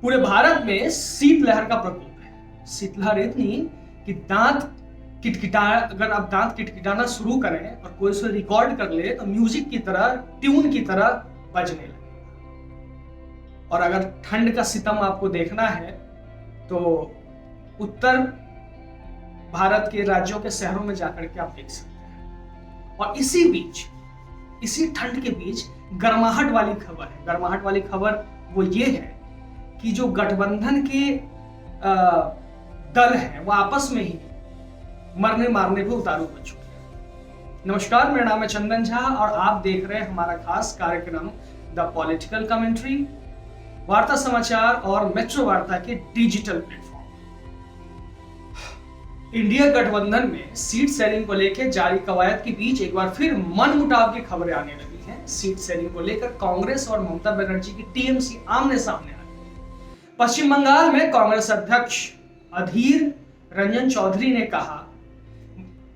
पूरे भारत में शीतलहर का प्रकोप है। शीतलहर इतनी कि अगर आप दांत किटकिटाना शुरू करें और कोई उसे रिकॉर्ड कर ले तो म्यूजिक की तरह, ट्यून की तरह बजने लगे। और अगर ठंड का सितम आपको देखना है तो उत्तर भारत के राज्यों के शहरों में जाकर के आप देख सकते हैं। और इसी ठंड के बीच गर्माहट वाली खबर है। गर्माहट वाली खबर वो ये है कि जो गठबंधन के दल हैं वो आपस में ही मरने मारने पे उतारू बन चुके हैं। नमस्कार, मेरा नाम है चंदन झा और आप देख रहे हैं हमारा खास कार्यक्रम द पॉलिटिकल कमेंट्री, वार्ता समाचार और मेट्रो वार्ता के डिजिटल प्लेटफॉर्म। इंडिया गठबंधन में सीट शेयरिंग को लेकर जारी कवायद के बीच एक बार फिर मनमुटाव की खबरें आने लगी हैं। सीट शेयरिंग को लेकर कांग्रेस और ममता बनर्जी की टीएमसी आमने सामने आ गई है। पश्चिम बंगाल में कांग्रेस अध्यक्ष अधीर रंजन चौधरी ने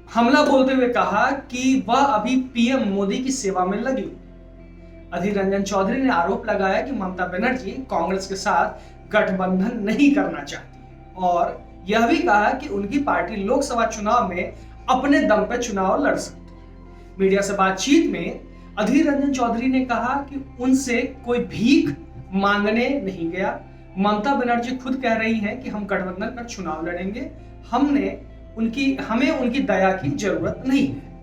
हमला बोलते हुए कहा कि वह अभी पीएम मोदी की सेवा में लगी हुई। अधीर रंजन चौधरी ने आरोप लगाया कि ममता बनर्जी कांग्रेस के साथ गठबंधन नहीं करना चाहती और यह भी कहा कि उनकी पार्टी लोकसभा चुनाव में अपने दम पर चुनाव लड़ सकती है। मीडिया से बातचीत में अधीर रंजन चौधरी ने कहा कि उनसे कोई भीख मांगने नहीं गया। ममता बनर्जी खुद कह रही हैं कि हम गठबंधन पर चुनाव लड़ेंगे, हमें उनकी दया की जरूरत नहीं है,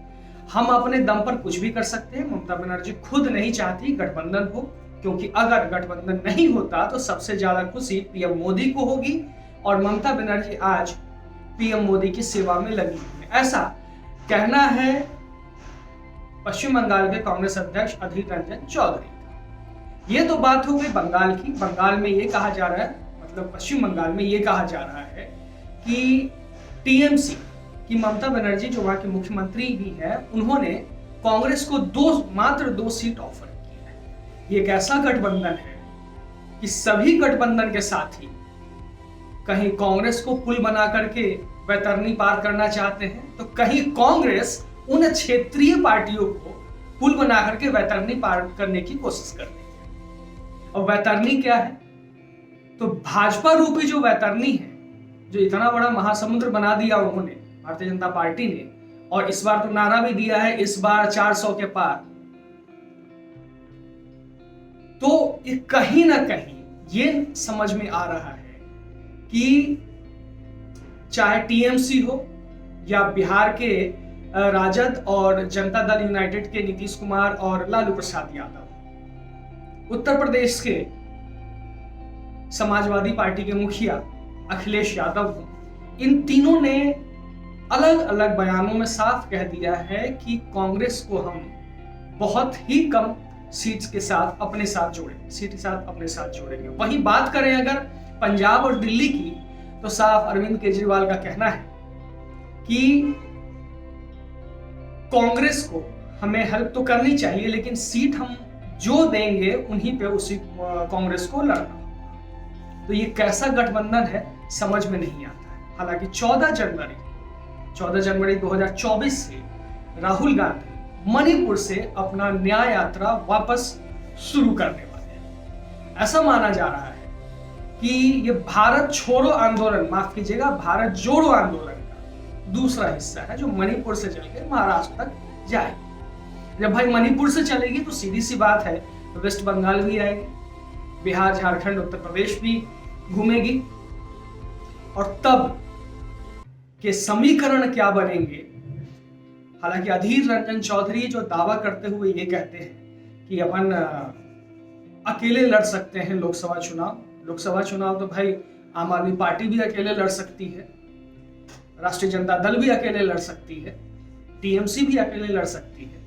हम अपने दम पर कुछ भी कर सकते हैं। ममता बनर्जी खुद नहीं चाहती गठबंधन हो, क्योंकि अगर गठबंधन नहीं होता तो सबसे ज्यादा खुशी पीएम मोदी को होगी और ममता बनर्जी आज पीएम मोदी की सेवा में लगी हुई है, ऐसा कहना है पश्चिम बंगाल के कांग्रेस अध्यक्ष अधीर रंजन चौधरी। ये तो बात हो गई बंगाल की। बंगाल में ये कहा जा रहा है, मतलब पश्चिम बंगाल में ये कहा जा रहा है कि टीएमसी की ममता बनर्जी जो वहां के मुख्यमंत्री भी है, उन्होंने कांग्रेस को मात्र दो सीट ऑफर की है। ये एक ऐसा गठबंधन है कि सभी गठबंधन के साथी कहीं कांग्रेस को पुल बना करके वैतरणी पार करना चाहते हैं तो कहीं कांग्रेस उन क्षेत्रीय पार्टियों को पुल बना करके वैतरणी पार करने की कोशिश कर रही है। और वैतरणी क्या है? तो भाजपा रूपी जो वैतरणी है, जो इतना बड़ा महासमुद्र बना दिया उन्होंने, भारतीय जनता पार्टी ने, और इस बार तो नारा भी दिया है इस बार 400 के पार, तो ये कहीं ना कहीं ये समझ में आ रहा है कि चाहे टीएमसी हो या बिहार के राजद और जनता दल यूनाइटेड के नीतीश कुमार और लालू प्रसाद यादव, उत्तर प्रदेश के समाजवादी पार्टी के मुखिया अखिलेश यादव, इन तीनों ने अलग अलग बयानों में साफ कह दिया है कि कांग्रेस को हम बहुत ही कम सीट्स के साथ अपने साथ जोड़ेंगे। वहीं बात करें अगर पंजाब और दिल्ली की, तो साफ अरविंद केजरीवाल का कहना है कि कांग्रेस को हमें हेल्प तो करनी चाहिए, लेकिन सीट हम जो देंगे उन्हीं पे उसी कांग्रेस को लड़ना। तो ये कैसा गठबंधन है समझ में नहीं आता है। हालांकि 14 जनवरी 2024 से राहुल गांधी मणिपुर से अपना न्याय यात्रा वापस शुरू करने वाले हैं। ऐसा माना जा रहा है कि ये भारत छोड़ो आंदोलन, माफ कीजिएगा, भारत जोड़ो आंदोलन का दूसरा हिस्सा है, जो मणिपुर से चलकर महाराष्ट्र तक जाएगी। जब भाई मणिपुर से चलेगी तो सीधी सी बात है तो वेस्ट बंगाल भी आएगी, बिहार, झारखंड, उत्तर प्रदेश भी घूमेगी, और तब के समीकरण क्या बनेंगे। हालांकि अधीर रंजन चौधरी जो दावा करते हुए ये कहते हैं कि अपन अकेले लड़ सकते हैं लोकसभा चुनाव तो भाई आम आदमी पार्टी भी अकेले लड़ सकती है, राष्ट्रीय जनता दल भी अकेले लड़ सकती है, टीएमसी भी अकेले लड़ सकती है।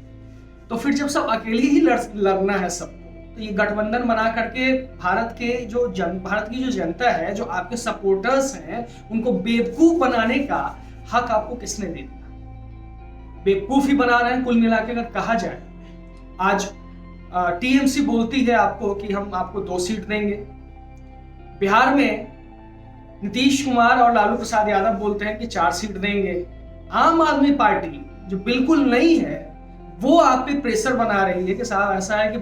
तो फिर जब सब अकेले ही लड़ना है सबको, तो ये गठबंधन बना करके भारत की जो जनता है, जो आपके सपोर्टर्स हैं, उनको बेवकूफ बनाने का हक आपको किसने दे दिया? बेवकूफ ही बना रहे हैं कुल मिला के। अगर कहा जाए, आज टीएमसी बोलती है आपको कि हम आपको 2 सीट देंगे, बिहार में नीतीश कुमार और लालू प्रसाद यादव बोलते हैं कि 4 सीट देंगे। आम आदमी पार्टी जो बिल्कुल नहीं है वो आप पे प्रेशर बना रही है कि साहब ऐसा है कि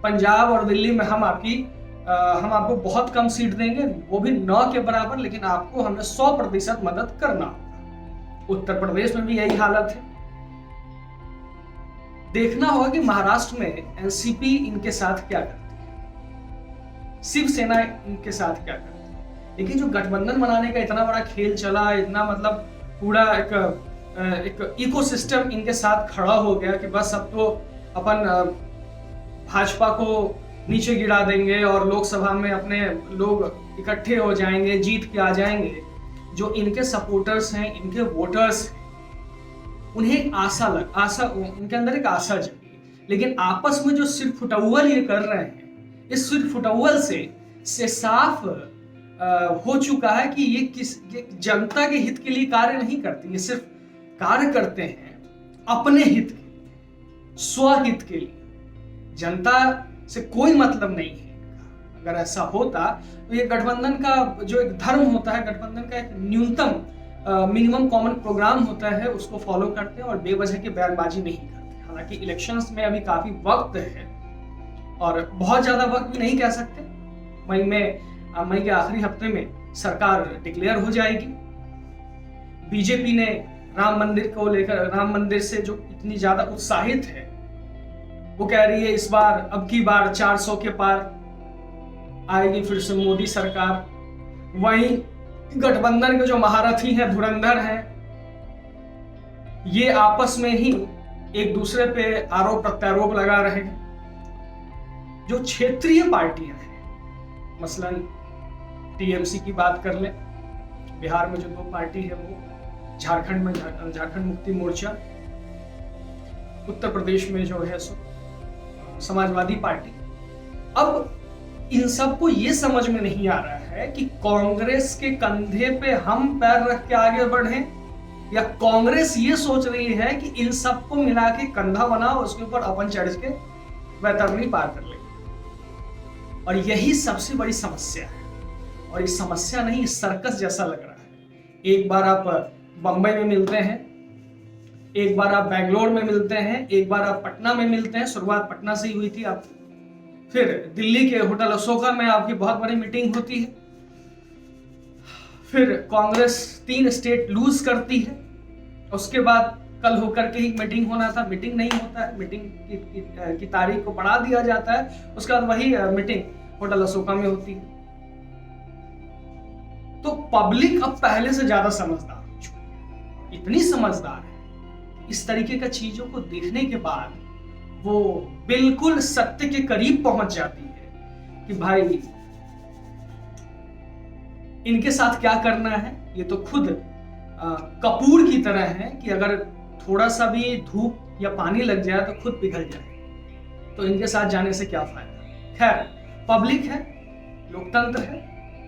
पंजाब और दिल्ली में हम आपकी हम आपको बहुत कम सीट देंगे, वो भी 9 के बराबर, लेकिन आपको हमें 100% मदद करना होगा। उत्तर प्रदेश में भी यही हालत है। देखना होगा कि महाराष्ट्र में एनसीपी इनके साथ क्या करती है, शिवसेना इनके साथ क्या करती है। लेकिन जो गठबंधन बनाने का इतना बड़ा खेल चला, इतना मतलब पूरा एक इकोसिस्टम इनके साथ खड़ा हो गया कि बस अब तो अपन भाजपा को नीचे गिरा देंगे और लोकसभा में अपने लोग इकट्ठे हो जाएंगे, जीत के आ जाएंगे। जो इनके सपोर्टर्स हैं, इनके वोटर्स हैं, उन्हें आशा उनके अंदर एक आशा जगी। लेकिन आपस में जो सिर फुटौल ये कर रहे हैं, इस सिर फुटौल से साफ हो चुका है कि ये जनता के हित के लिए कार्य नहीं करती, ये सिर्फ कार्य करते हैं अपने हित के, स्वहित के लिए। जनता से कोई मतलब नहीं है। अगर ऐसा होता तो ये गठबंधन का जो एक धर्म होता है, गठबंधन का एक न्यूनतम मिनिमम कॉमन प्रोग्राम होता है, उसको फॉलो करते हैं और बेवजह की बयानबाजी नहीं करते। हालांकि इलेक्शंस में अभी काफी वक्त है और बहुत ज्यादा वक्त भी नहीं कह सकते। मई के आखिरी हफ्ते में सरकार डिक्लेयर हो जाएगी। बीजेपी ने राम मंदिर से जो इतनी ज्यादा उत्साहित है, वो कह रही है इस बार अब की बार 400 के पार आएगी फिर से मोदी सरकार। वहीं गठबंधन के जो महारथी हैं, धुरंधर हैं, ये आपस में ही एक दूसरे पे आरोप प्रत्यारोप लगा रहे हैं। जो क्षेत्रीय पार्टियां हैं, मसलन टीएमसी की बात कर लें, बिहार में जो 2 पार्टी है वो, झारखंड में झारखंड मुक्ति मोर्चा, उत्तर प्रदेश में जो है सो समाजवादी पार्टी। अब इन सबको ये समझ में नहीं आ रहा है कि कांग्रेस के कंधे पे हम पैर रख के आगे बढ़ें, या कांग्रेस ये सोच रही है कि इन सबको मिला के कंधा बनाओ, उसके ऊपर अपन चढ़ के वैतरणी पार कर लेंगे। और यही सबसे बड़ी समस्या है। और ये समस्या नहीं, सर्कस जैसा लग रहा है। एक बार आप बंबई में मिलते हैं, एक बार आप बेंगलोर में मिलते हैं, एक बार आप पटना में मिलते हैं। शुरुआत पटना से ही हुई थी आपकी। फिर दिल्ली के होटल अशोका में आपकी बहुत बड़ी मीटिंग होती है। फिर कांग्रेस 3 स्टेट लूज करती है। उसके बाद कल होकर के ही मीटिंग होना था, मीटिंग नहीं होता है, मीटिंग की तारीख को बढ़ा दिया जाता है। उसके बाद वही मीटिंग होटल अशोका में होती है। तो पब्लिक अब पहले से ज्यादा समझदार हो चुकी है, इतनी समझदार है, इस तरीके का चीजों को देखने के बाद वो बिल्कुल सत्य के करीब पहुंच जाती है कि भाई इनके साथ क्या करना है। ये तो खुद कपूर की तरह है कि अगर थोड़ा सा भी धूप या पानी लग जाए तो खुद पिघल जाए, तो इनके साथ जाने से क्या फायदा। खैर, पब्लिक है, लोकतंत्र है,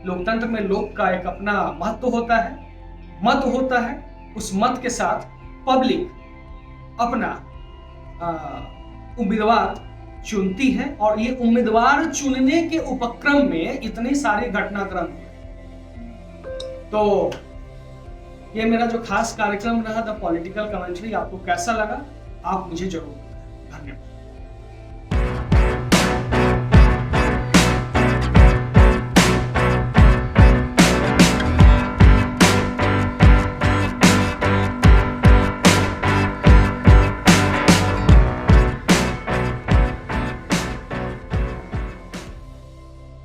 लोकतंत्र में लोग का एक अपना महत्व होता है, मत होता है। उस मत के साथ पब्लिक अपना उम्मीदवार चुनती है और ये उम्मीदवार चुनने के उपक्रम में इतने सारे घटनाक्रम हुए। तो ये मेरा जो खास कार्यक्रम रहा द पॉलिटिकल कमेंट्री, आपको कैसा लगा आप मुझे जरूर बताएं। धन्यवाद।